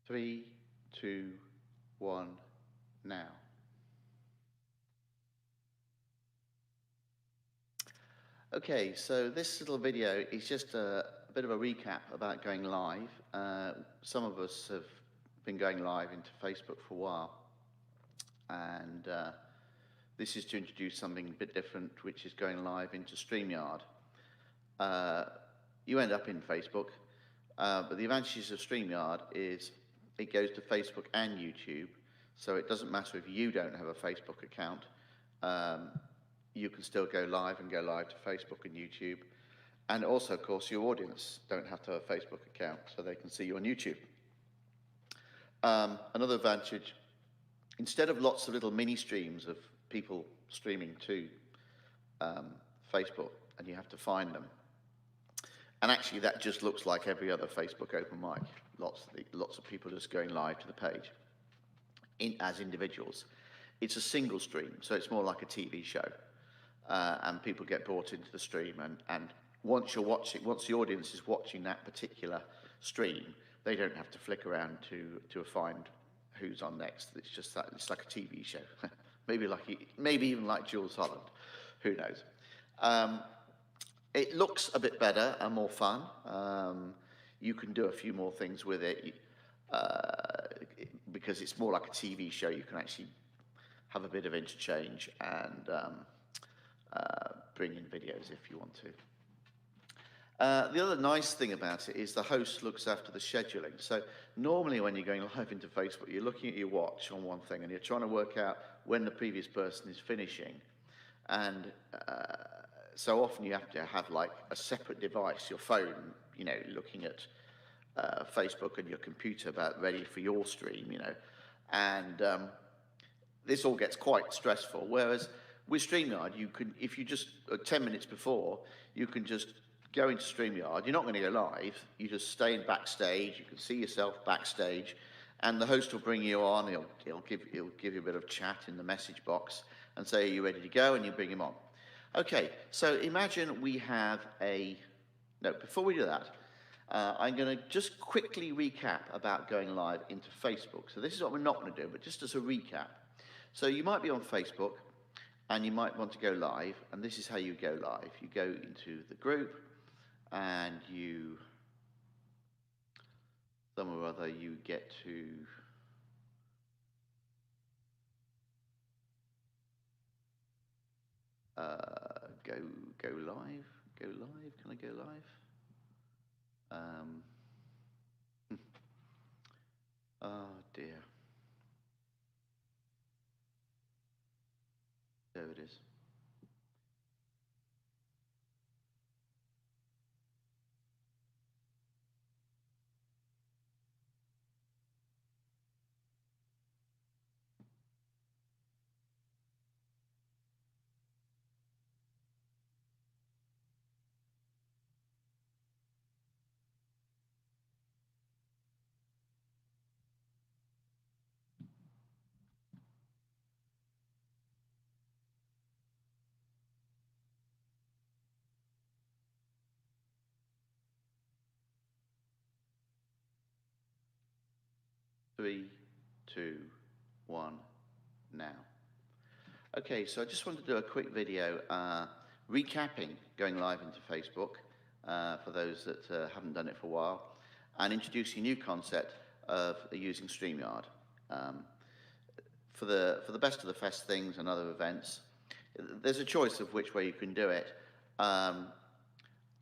Three, two, one, now. Okay, so this little video is just a bit of a recap about going live. Some of us have been going live into Facebook for a while, and this is to introduce something a bit different, which is going live into StreamYard. You end up in Facebook, but the advantages of StreamYard is it goes to Facebook and YouTube, so it doesn't matter if you don't have a Facebook account. You can still go live and go live to Facebook and YouTube. And also, of course, your audience don't have to have a Facebook account, so they can see you on YouTube. Another advantage, instead of lots of little mini streams of people streaming to Facebook, and you have to find them, and actually that just looks like every other Facebook open mic. Lots of people just going live to the page as individuals. It's a single stream, so it's more like a TV show. And people get brought into the stream, and once the audience is watching that particular stream, they don't have to flick around to find who's on next. It's just that it's like a TV show. maybe even like Jools Holland, who knows. It looks a bit better and more fun. You can do a few more things with it because it's more like a TV show. You can actually have a bit of interchange and bring in videos if you want to. The other nice thing about it is the host looks after the scheduling. So normally when you're going live into Facebook, you're looking at your watch on one thing and you're trying to work out when the previous person is finishing. And so often you have to have like a separate device, your phone, looking at Facebook and your computer about ready for your stream, And this all gets quite stressful. Whereas with StreamYard, you can, if you just 10 minutes before, you can just go into StreamYard. You're not going to go live. You just stay in backstage. You can see yourself backstage, and the host will bring you on. He'll give you a bit of chat in the message box and say, "Are you ready to go?" And you bring him on. Okay, so imagine we have no. Before we do that, I'm going to just quickly recap about going live into Facebook. So this is what we're not going to do, but just as a recap. So you might be on Facebook, and you might want to go live, and this is how you go live. You go into the group, and some or other, you get to go live. Go live. Can I go live? Oh dear. There it is. Three, two, one, now. Okay, so I just wanted to do a quick video recapping going live into Facebook for those that haven't done it for a while, and introducing a new concept of using StreamYard for the best of the fest things and other events. There's a choice of which way you can do it.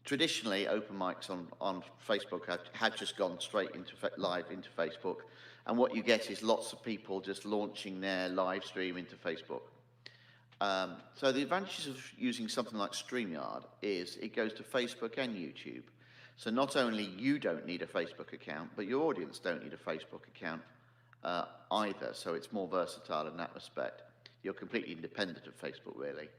Traditionally, open mics on Facebook have just gone straight into live into Facebook, and what you get is lots of people just launching their live stream into Facebook. So the advantages of using something like StreamYard is it goes to Facebook and YouTube. So not only you don't need a Facebook account, but your audience don't need a Facebook account either. So it's more versatile in that respect. You're completely independent of Facebook, really.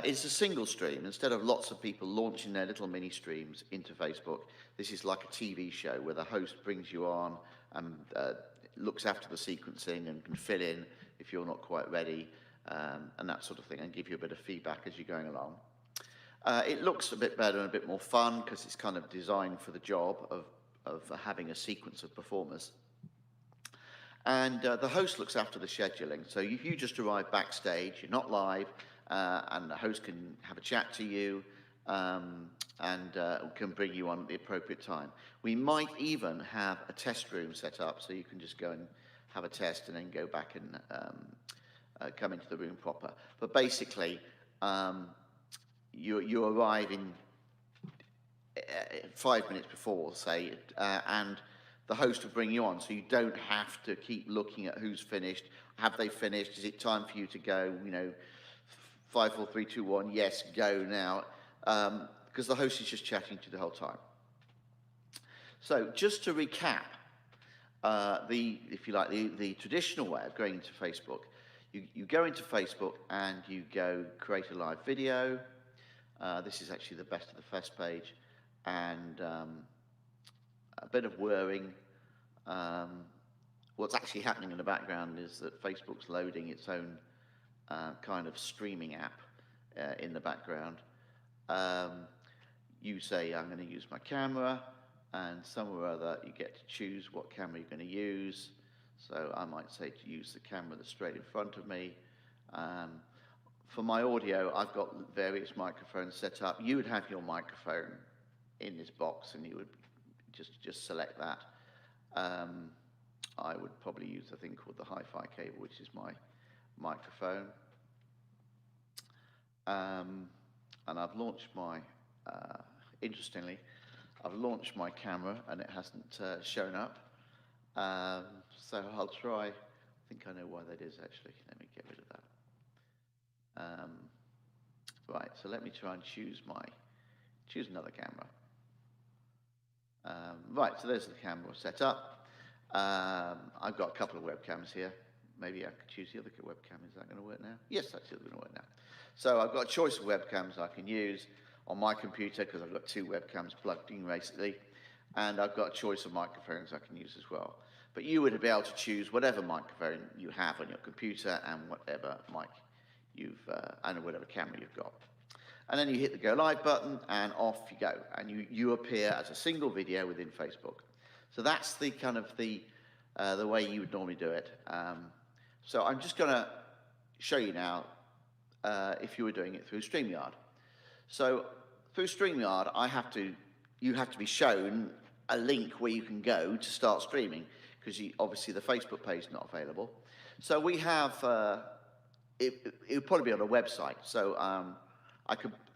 It's a single stream. Instead of lots of people launching their little mini streams into Facebook, this is like a TV show where the host brings you on and looks after the sequencing and can fill in if you're not quite ready and that sort of thing, and give you a bit of feedback as you're going along. It looks a bit better and a bit more fun because it's kind of designed for the job of having a sequence of performers. And the host looks after the scheduling. So you just arrive backstage, you're not live, and the host can have a chat to you and can bring you on at the appropriate time. We might even have a test room set up so you can just go and have a test and then go back and come into the room proper. But basically, you arrive in 5 minutes before, say, and the host will bring you on, so you don't have to keep looking at who's finished. Have they finished? Is it time for you to go? 5, 4, 3, 2, 1. Yes, go now. Because the host is just chatting to you the whole time. So just to recap, if you like, the traditional way of going into Facebook, you go into Facebook and you go create a live video. This is actually the Best of the Fest page, and a bit of whirring. What's actually happening in the background is that Facebook's loading its own kind of streaming app in the background. You say, I'm going to use my camera, and somewhere or other you get to choose what camera you're going to use. So I might say to use the camera that's straight in front of me. For my audio, I've got various microphones set up. You would have your microphone in this box, and you would just select that. I would probably use a thing called the hi-fi cable, which is my microphone. And I've launched my, interestingly, I've launched my camera and it hasn't shown up. So I'll try, I think I know why that is actually. Let me get rid of that. Right, so let me try and choose another camera. Right, so there's the camera set up. I've got a couple of webcams here. Maybe I could choose the other webcam. Is that going to work now? Yes, that's going to work now. So I've got a choice of webcams I can use on my computer because I've got 2 webcams plugged in basically, and I've got a choice of microphones I can use as well. But you would be able to choose whatever microphone you have on your computer and whatever mic and whatever camera you've got. And then you hit the go live button and off you go, and you appear as a single video within Facebook. So that's the kind of the way you would normally do it. So I'm just going to show you now if you were doing it through StreamYard. So through StreamYard, you have to be shown a link where you can go to start streaming, because obviously the Facebook page is not available. So we have, it would probably be on a website. So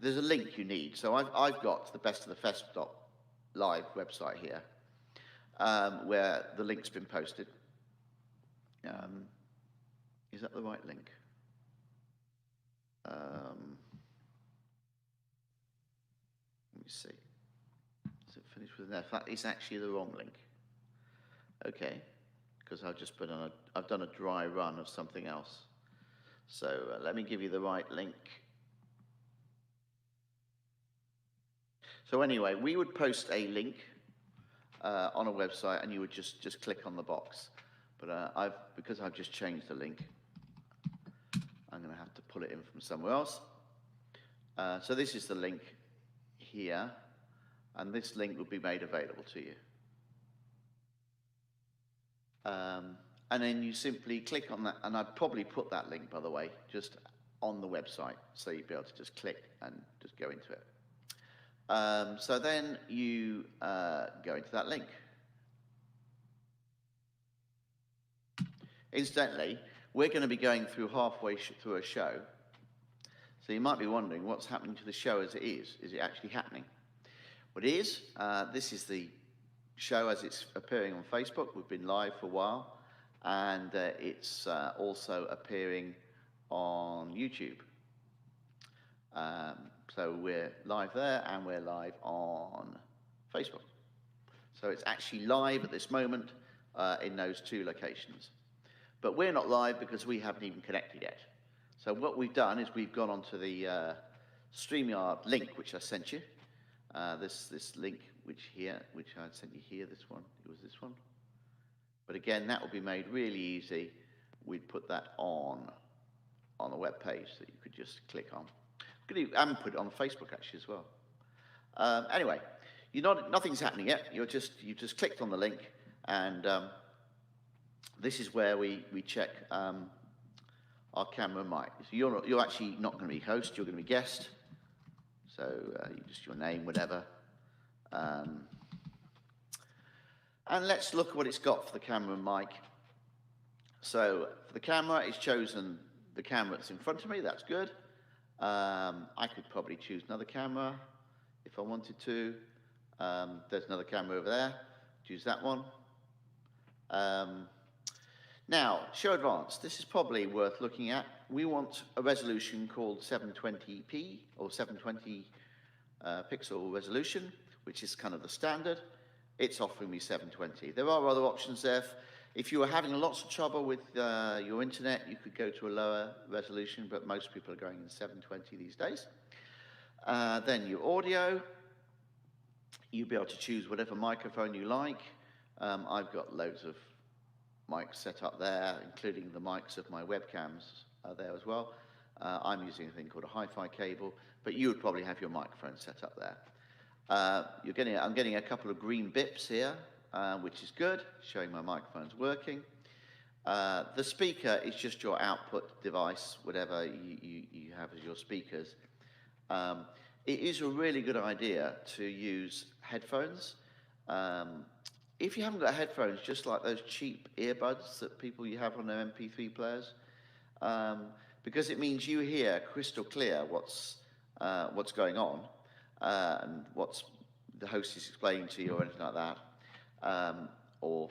there's a link you need. So I've got the bestofthefest.live website here, where the link's been posted. Is that the right link? Let me see. Is it finished with an F? That is actually the wrong link. Okay, because I've done a dry run of something else. So let me give you the right link. So anyway, we would post a link on a website, and you would just click on the box. But because I've just changed the link, I'm going to have to pull it in from somewhere else. So this is the link here, and this link will be made available to you. And then you simply click on that, and I'd probably put that link, by the way, just on the website, so you'd be able to just click and just go into it. So then you go into that link. Incidentally, we're going to be going through halfway through a show. So you might be wondering what's happening to the show as it is. Is it actually happening? What it is, this is the show as it's appearing on Facebook. We've been live for a while, and it's also appearing on YouTube. So we're live there, and we're live on Facebook. So it's actually live at this moment in those 2 locations. But we're not live because we haven't even connected yet. So what we've done is we've gone onto the StreamYard link, which I sent you. This link, which I sent you here, this one, it was this one. But again, that will be made really easy. We'd put that on a web page that you could just click on. And put it on Facebook actually as well. Anyway, nothing's happening yet. You just clicked on the link, and this is where we check our camera and mic. So you're actually not going to be host, you're going to be guest. So just your name, whatever. And let's look at what it's got for the camera and mic. So for the camera, it's chosen the camera that's in front of me. That's good. I could probably choose another camera if I wanted to. There's another camera over there. Choose that one. Now, show advanced. This is probably worth looking at. We want a resolution called 720p or 720 pixel resolution, which is kind of the standard. It's offering me 720. There are other options there. If you are having lots of trouble with your internet, you could go to a lower resolution, but most people are going in 720 these days. Then your audio. You'll be able to choose whatever microphone you like. I've got loads of mics set up there, including the mics of my webcams are there as well. I'm using a thing called a hi-fi cable, but you would probably have your microphone set up there. I'm getting a couple of green bips here, which is good, showing my microphone's working. The speaker is just your output device, whatever you have as your speakers. It is a really good idea to use headphones. If you haven't got headphones, just like those cheap earbuds that you have on their MP3 players, because it means you hear crystal clear what's going on and what's the host is explaining to you or anything like that, or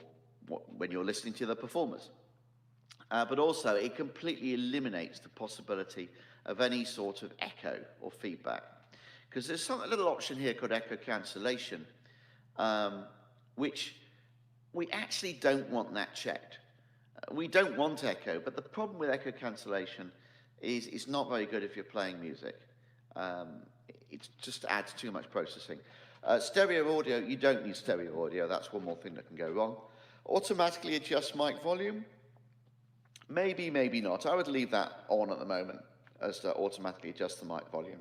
when you're listening to the performers. But also, it completely eliminates the possibility of any sort of echo or feedback. Because there's a little option here called echo cancellation, which we actually don't want that checked. We don't want echo, but the problem with echo cancellation is it's not very good if you're playing music. It just adds too much processing. Stereo audio, you don't need stereo audio. That's one more thing that can go wrong. Automatically adjust mic volume. Maybe, maybe not. I would leave that on at the moment as to automatically adjust the mic volume.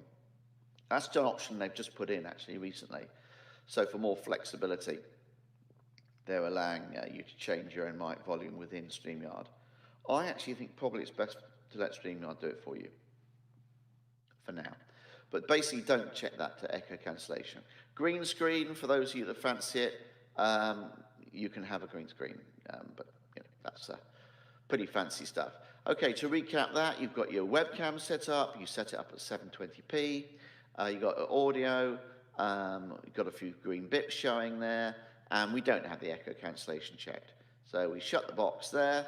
That's an option they've just put in actually recently. So for more flexibility, they're allowing you to change your own mic volume within StreamYard. I actually think probably it's best to let StreamYard do it for you for now. But basically, don't check that to echo cancellation. Green screen, for those of you that fancy it, you can have a green screen, but that's pretty fancy stuff. Okay, to recap that, you've got your webcam set up, you set it up at 720p, you've got audio, you've got a few green bits showing there, and we don't have the echo cancellation checked. So we shut the box there,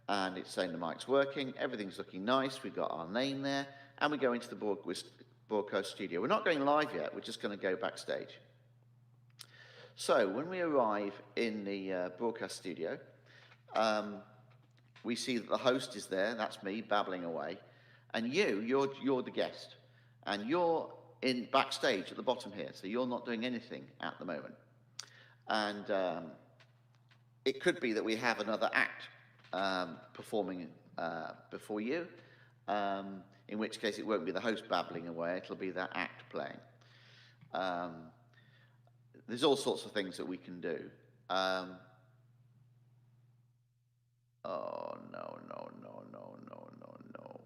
and it's saying the mic's working, everything's looking nice, we've got our name there, and we go into the broadcast studio. We're not going live yet, we're just going to go backstage. So when we arrive in the broadcast studio, we see that the host is there, that's me, babbling away, and you're the guest, and you're in backstage at the bottom here, so you're not doing anything at the moment. And it could be that we have another act performing before you, in which case it won't be the host babbling away, it'll be that act playing. There's all sorts of things that we can do. Oh, no, no, no, no, no, no, no.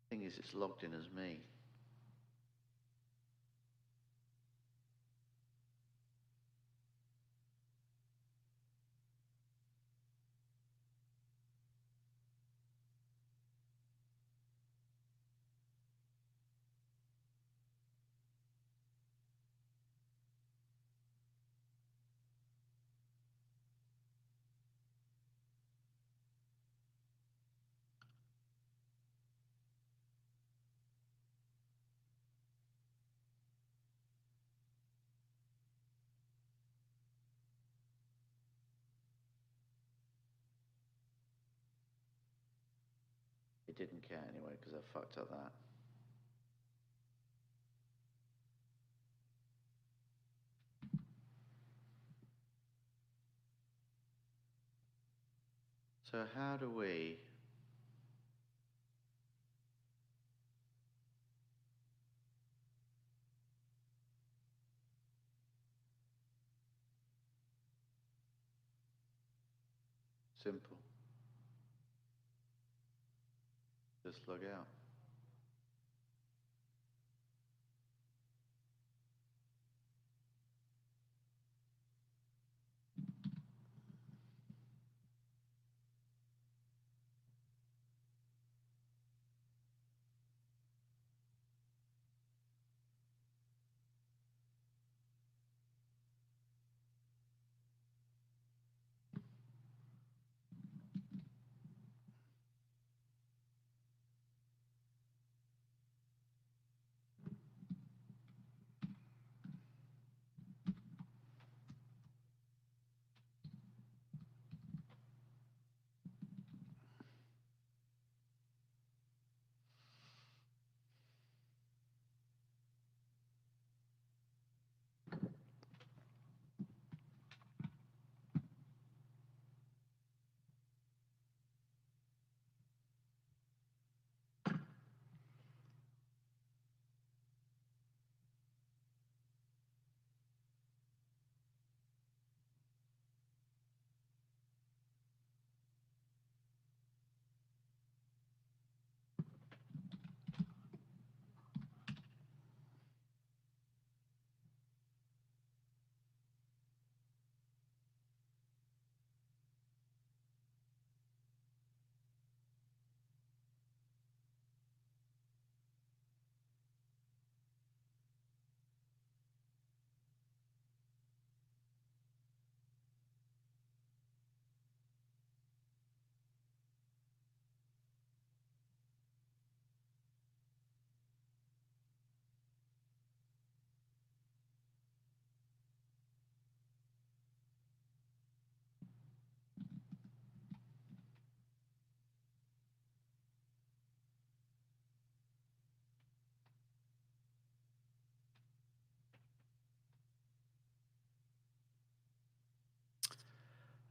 Thing is, it's logged in as me. It didn't care anyway because I fucked up that. So how do we... Simple. Just log out.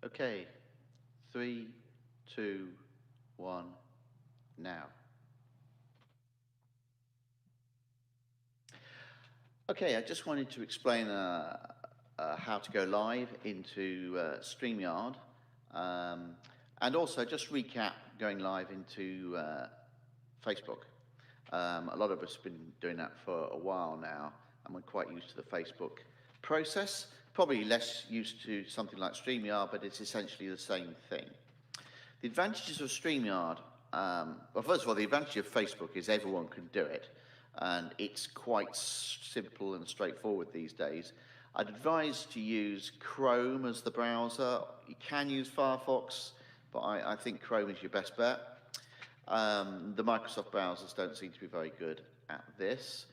Okay, 3, 2, 1, now. Okay, I just wanted to explain how to go live into StreamYard, and also just recap going live into Facebook. A lot of us have been doing that for a while now, and we're quite used to the Facebook process. Probably less used to something like StreamYard, but it's essentially the same thing. The advantages of StreamYard, well, first of all, the advantage of Facebook is everyone can do it, and it's quite simple and straightforward these days. I'd advise to use Chrome as the browser. You can use Firefox, but I think Chrome is your best bet. The Microsoft browsers don't seem to be very good at this.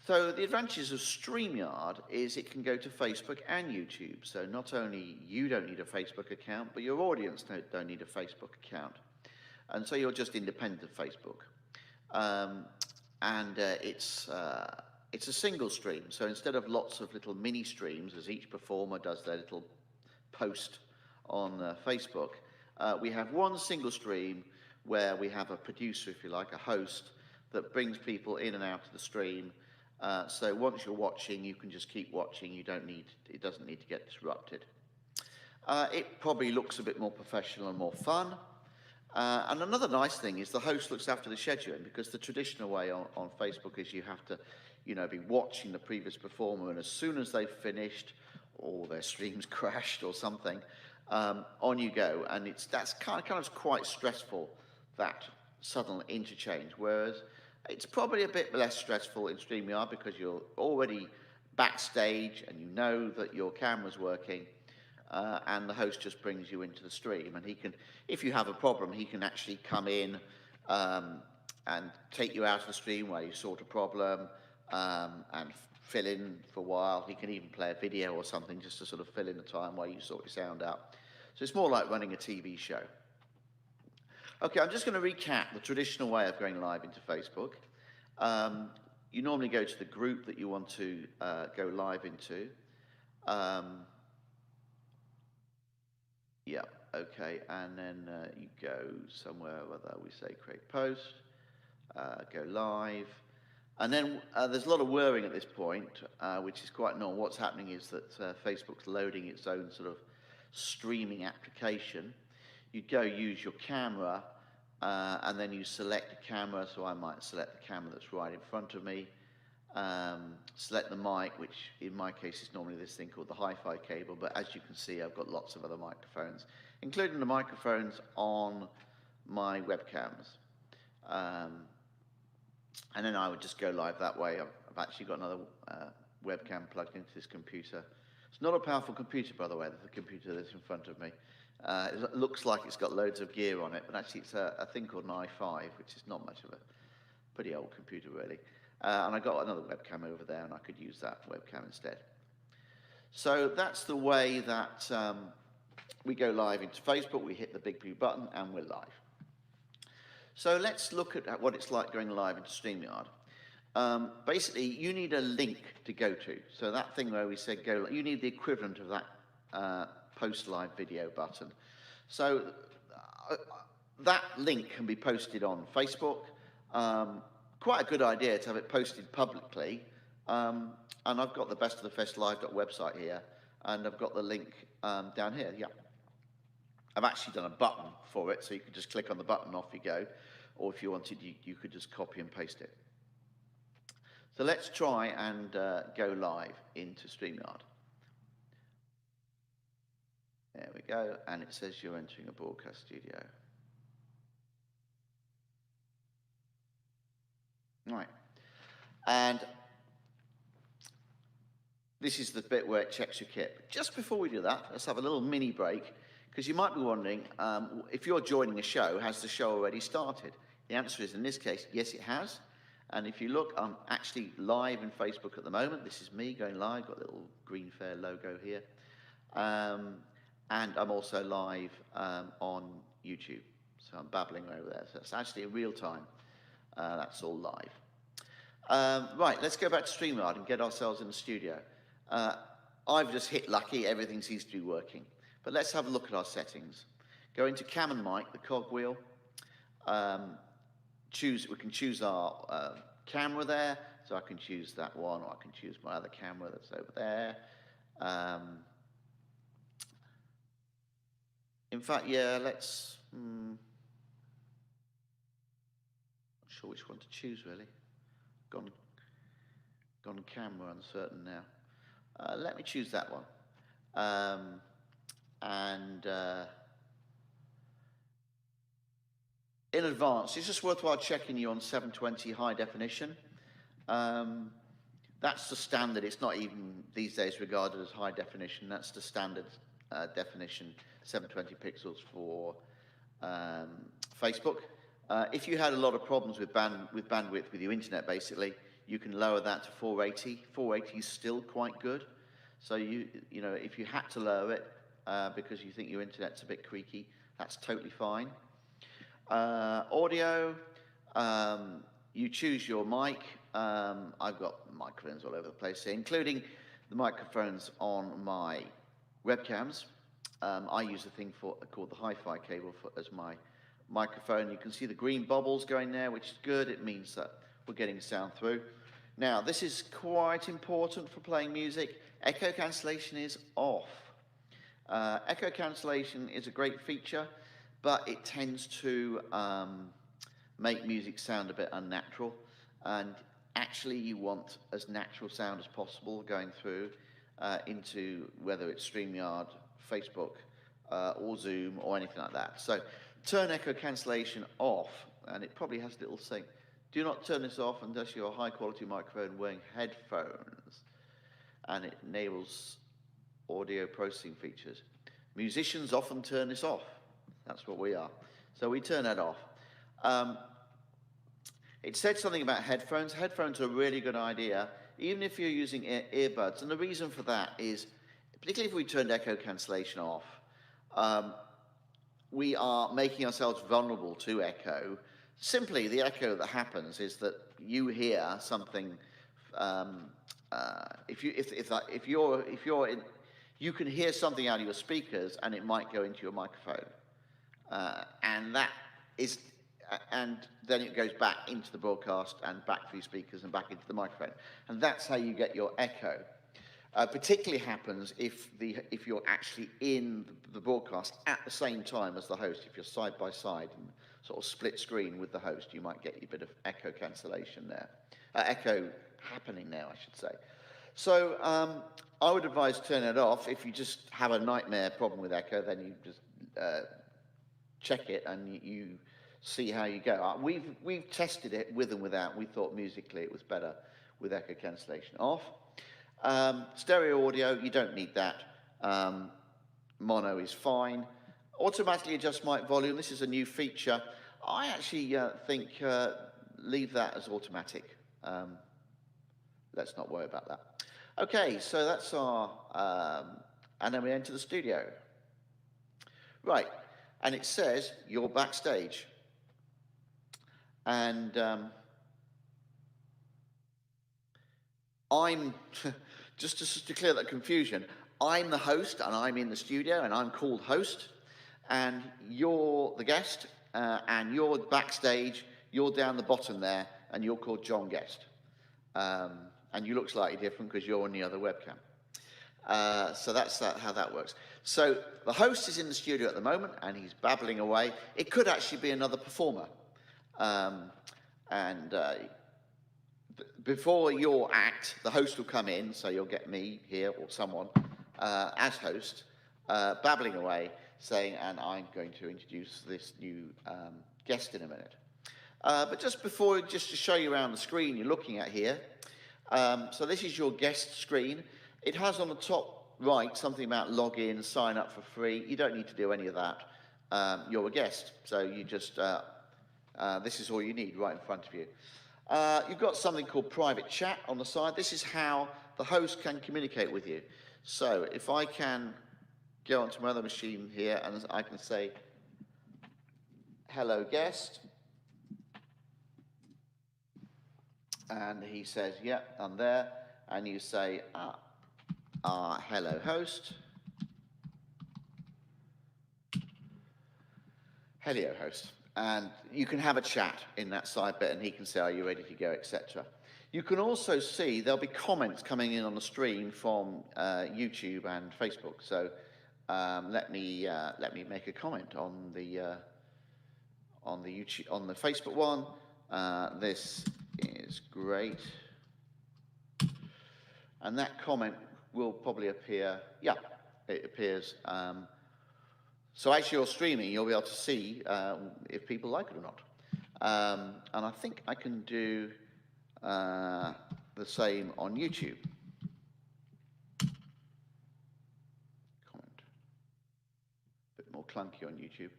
So the advantages of StreamYard is it can go to Facebook and YouTube. So not only you don't need a Facebook account, but your audience don't need a Facebook account. And so you're just independent of Facebook. It's a single stream. So instead of lots of little mini streams, as each performer does their little post on Facebook, we have one single stream where we have a producer, if you like, a host, that brings people in and out of the stream. So once you're watching, you can just keep watching. It doesn't need to get disrupted. It probably looks a bit more professional and more fun. And another nice thing is the host looks after the scheduling, because the traditional way on Facebook is you have to, be watching the previous performer, and as soon as they've finished or their stream's crashed or something, on you go. And that's kind of quite stressful, that sudden interchange. Whereas it's probably a bit less stressful in StreamYard because you're already backstage and you know that your camera's working, and the host just brings you into the stream. And he can, if you have a problem, he can actually come in and take you out of the stream while you sort a problem, and fill in for a while. He can even play a video or something just to sort of fill in the time while you sort your sound out. So it's more like running a TV show. Okay, I'm just going to recap the traditional way of going live into Facebook. You normally go to the group that you want to go live into. Yeah, okay, and then you go somewhere, whether we say create post, go live, and then there's a lot of whirring at this point, which is quite normal. What's happening is that Facebook's loading its own sort of streaming application. You go use your camera, and then you select a camera, so I might select the camera that's right in front of me, select the mic, which in my case is normally this thing called the hi-fi cable, but as you can see I've got lots of other microphones, including the microphones on my webcams. And then I would just go live that way. I've actually got another webcam plugged into this computer. It's not a powerful computer, by the way, the computer that's in front of me. It looks like it's got loads of gear on it, but actually it's a thing called an i5, which is not much of a pretty old computer, really. And I got another webcam over there, and I could use that webcam instead. So that's the way that we go live into Facebook. We hit the big blue button, and we're live. So let's look at what it's like going live into StreamYard. Basically, you need a link to go to. So that thing where we said go, you need the equivalent of that post live video button. So that link can be posted on Facebook. Quite a good idea to have it posted publicly. And I've got the Best of the Fest Live website here, and I've got the link down here. Yeah. I've actually done a button for it, so you could just click on the button, off you go. Or if you wanted, you could just copy and paste it. So let's try and go live into StreamYard. There we go, and it says you're entering a broadcast studio. Right, and this is the bit where it checks your kit. But just before we do that, let's have a little mini break, because you might be wondering, if you're joining a show, has the show already started? The answer is, in this case, yes, it has. And if you look, I'm actually live in Facebook at the moment. This is me going live, got a little Greenfair logo here. And I'm also live on YouTube. So I'm babbling over there. So it's actually in real time. That's all live. Right, let's go back to StreamYard and get ourselves in the studio. I've just hit lucky, everything seems to be working. But let's have a look at our settings. Go into Cam and Mic, the cogwheel. We can choose our camera there, so I can choose that one, or I can choose my other camera that's over there. In fact, yeah, let's, not sure which one to choose really. Gone camera uncertain now. Let me choose that one. In advance, it's just worthwhile checking you on 720 high definition. That's the standard. It's not even these days regarded as high definition. That's the standard definition, 720 pixels for Facebook. If you had a lot of problems with bandwidth with your internet, basically, you can lower that to 480. 480 is still quite good. So you know, if you had to lower it because you think your internet's a bit creaky, that's totally fine. Audio, you choose your mic. I've got microphones all over the place here, including the microphones on my webcams. I use a thing called the hi-fi cable as my microphone. You can see the green bubbles going there, which is good. It means that we're getting sound through. Now, this is quite important for playing music. Echo cancellation is off. Echo cancellation is a great feature, but it tends to make music sound a bit unnatural. And actually, you want as natural sound as possible going through into whether it's StreamYard, Facebook, or Zoom, or anything like that. So turn echo cancellation off, and it probably has a little saying, do not turn this off unless you're a high-quality microphone wearing headphones. And it enables audio processing features. Musicians often turn this off. That's what we are. So we turn that off. It said something about headphones. Headphones are a really good idea, even if you're using earbuds. And the reason for that is, particularly if we turned echo cancellation off, we are making ourselves vulnerable to echo. Simply, the echo that happens is that you hear something. If you're you can hear something out of your speakers and it might go into your microphone. And that is, and then it goes back into the broadcast and back through speakers and back into the microphone. And that's how you get your echo. Particularly happens if you're actually in the broadcast at the same time as the host. If you're side by side and sort of split screen with the host, you might get a bit of echo cancellation there. Echo happening now, I should say. So I would advise turning it off. If you just have a nightmare problem with echo, then you just check it and you see how you go. We've tested it with and without. We thought musically it was better with echo cancellation off. Stereo audio, you don't need that. Mono is fine. Automatically adjust mic volume. This is a new feature. I actually think leave that as automatic. Let's not worry about that. Okay, so that's our, and then we enter the studio. Right, and it says you're backstage. And I'm, just to clear that confusion, I'm the host and I'm in the studio and I'm called host, and you're the guest and you're backstage, you're down the bottom there and you're called John Guest. And you look slightly different because you're on the other webcam. So that's how that works. So the host is in the studio at the moment and he's babbling away. It could actually be another performer. Before your act, the host will come in, so you'll get me here or someone as host, babbling away, saying, and I'm going to introduce this new guest in a minute. But just before, just to show you around the screen you're looking at here, so this is your guest screen. It has on the top right something about log in, sign up for free. You don't need to do any of that. You're a guest, so you just, this is all you need right in front of you. You've got something called private chat on the side. This is how the host can communicate with you. So if I can go onto my other machine here and I can say, hello guest. And he says, yeah, I'm there. And you say, hello host. Hello host. And you can have a chat in that side bit and he can say, are you ready to go, etc. You can also see there'll be comments coming in on the stream from YouTube and Facebook. So let me make a comment on the YouTube, on the Facebook one. This is great. And that comment will probably appear, yeah, it appears. So as you're streaming, you'll be able to see if people like it or not. And I think I can do the same on YouTube. Comment. A bit more clunky on YouTube.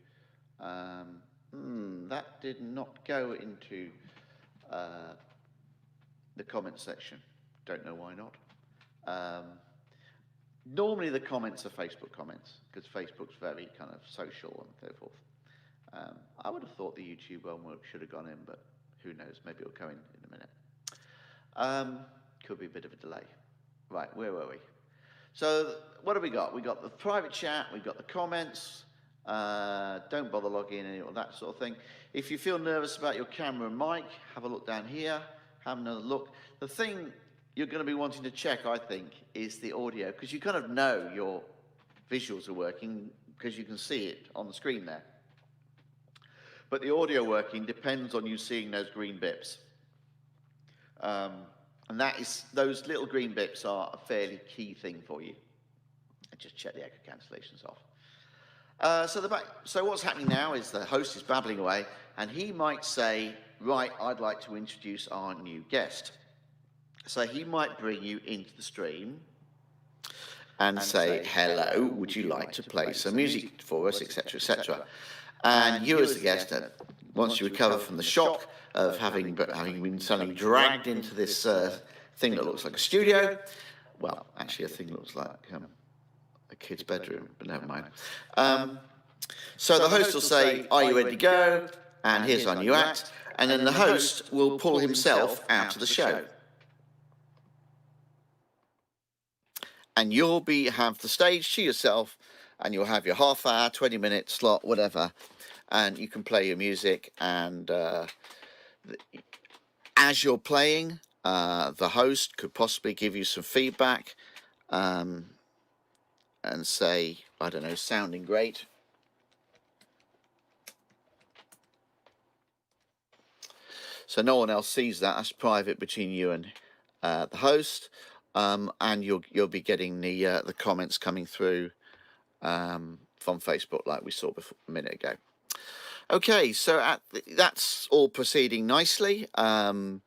That did not go into the comment section. Don't know why not. Normally the comments are Facebook comments because Facebook's very kind of social and so forth. I would have thought the YouTube one should have gone in, but who knows? Maybe it'll go in a minute. Could be a bit of a delay. Right, where were we? So what have we got? We got the private chat, we've got the comments. Don't bother logging in or that sort of thing. If you feel nervous about your camera and mic, have a look down here, have another look. The thing you're going to be wanting to check, I think, is the audio, because you kind of know your visuals are working because you can see it on the screen there. But the audio working depends on you seeing those green bips. And that is, those little green bips are a fairly key thing for you. And just check the echo cancellations off. So what's happening now is the host is babbling away, and he might say, right, I'd like to introduce our new guest. So he might bring you into the stream and say, hello, would you like to play some music for us, etc., etc. And you as the guest, once you recover from the shock of having been suddenly dragged into this thing that looks like a studio, well, actually a thing that looks like a kid's bedroom, but never mind. So the host will say, are you ready to go? And here's our new act. And then the host will pull himself out of the show. and you'll have the stage to yourself, and you'll have your half-hour, 20-minute slot, whatever, and you can play your music. And as you're playing, the host could possibly give you some feedback, and say, I don't know, sounding great. So no one else sees that. That's private between you and the host, and you'll be getting the comments coming through from Facebook, like we saw before, a minute ago. Okay, so that's all proceeding nicely, and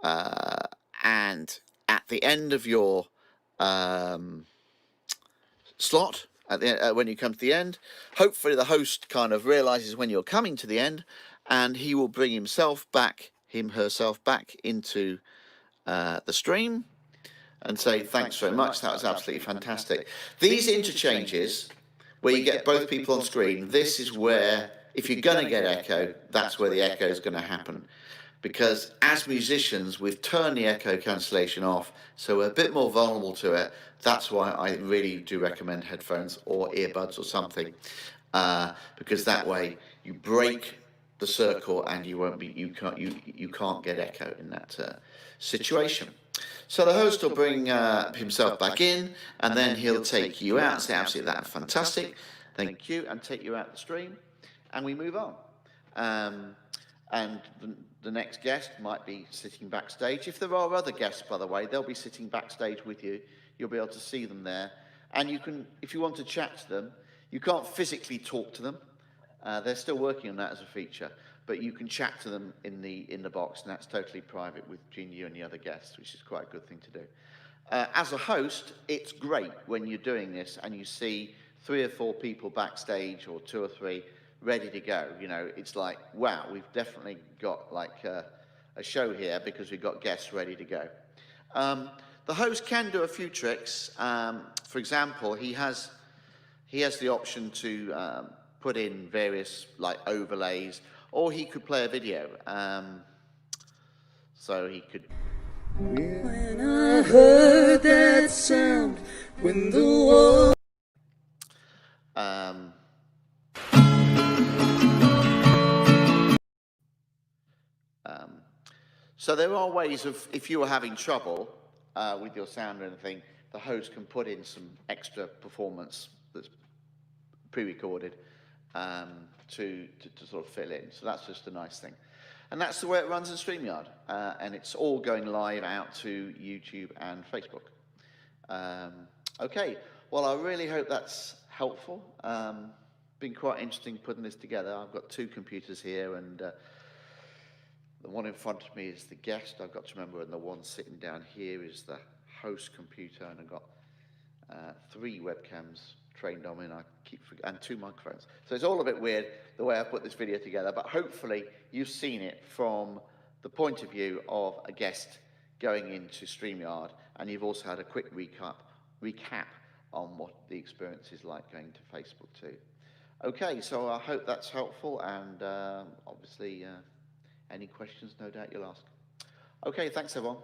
at the end of your slot, when you come to the end, hopefully the host kind of realizes when you're coming to the end, and he will bring herself back into the stream and say, thanks very much, that was absolutely fantastic. These interchanges where you get both people on screen, this is where, if you're going to get echo, that's where the echo is going to happen. Because as musicians, we've turned the echo cancellation off, so we're a bit more vulnerable to it. That's why I really do recommend headphones or earbuds or something, because that way you break the circle and you can't get echo in that situation. So the host will bring himself back in, and then he'll take you out and say, absolutely, that's fantastic, thank you, and take you out the stream, and we move on. And the next guest might be sitting backstage. If there are other guests, by the way, they'll be sitting backstage with you. You'll be able to see them there. And you can, if you want to chat to them, you can't physically talk to them. They're still working on that as a feature, but you can chat to them in the box, and that's totally private between you and the other guests, which is quite a good thing to do. As a host, it's great when you're doing this and you see 3 or 4 people backstage, or 2 or 3, ready to go. You know, it's like, wow, we've definitely got like a show here, because we've got guests ready to go. The host can do a few tricks. For example, he has the option to put in various like overlays, or he could play a video. So he could. When I heard that sound, when the war. So there are ways of, if you were having trouble with your sound or anything, the host can put in some extra performance that's pre-recorded to sort of fill in. So that's just a nice thing. And that's the way it runs in StreamYard. And it's all going live out to YouTube and Facebook. Okay, well, I really hope that's helpful. Been quite interesting putting this together. I've got 2 computers here, and the one in front of me is the guest, I've got to remember, and the one sitting down here is the host computer, and I've got 3 webcams trained on me, and and 2 microphones. So it's all a bit weird the way I put this video together, but hopefully you've seen it from the point of view of a guest going into StreamYard, and you've also had a quick recap on what the experience is like going to Facebook too. Okay, so I hope that's helpful, and obviously any questions, no doubt you'll ask. Okay, thanks everyone.